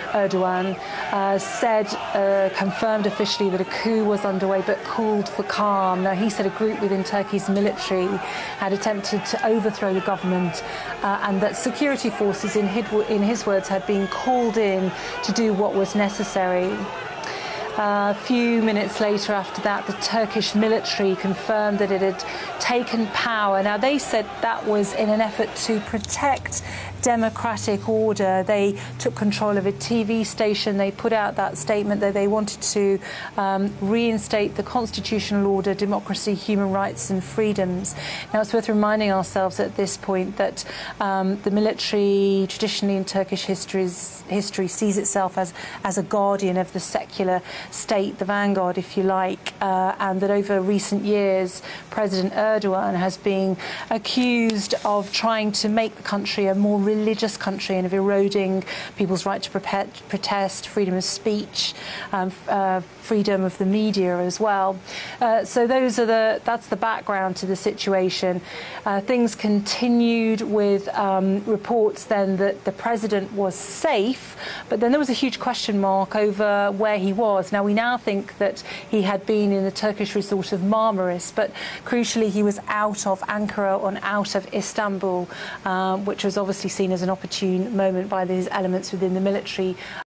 Erdogan, confirmed officially that a coup was underway, but called for calm. Now, he said a group within Turkey's military had attempted to overthrow the government and that security forces, in his words, had been called in to do what was necessary. A few minutes later after that, the Turkish military confirmed that it had taken power. Now, they said that was in an effort to protect democratic order. They took control of a TV station. They put out that statement that they wanted to reinstate the constitutional order, democracy, human rights and freedoms. Now, it's worth reminding ourselves at this point that the military, traditionally in Turkish history, sees itself as a guardian of the secular state, the vanguard, if you like, and that over recent years, President Erdogan has been accused of trying to make the country a more religious country and of eroding people's right to protest, freedom of speech, freedom of the media as well. So that's the background to the situation. Things continued with reports then that the president was safe, but then there was a huge question mark over where he was. Now, we now think that he had been in the Turkish resort of Marmaris, but crucially he was out of Ankara and out of Istanbul, which was obviously seen as an opportune moment by these elements within the military.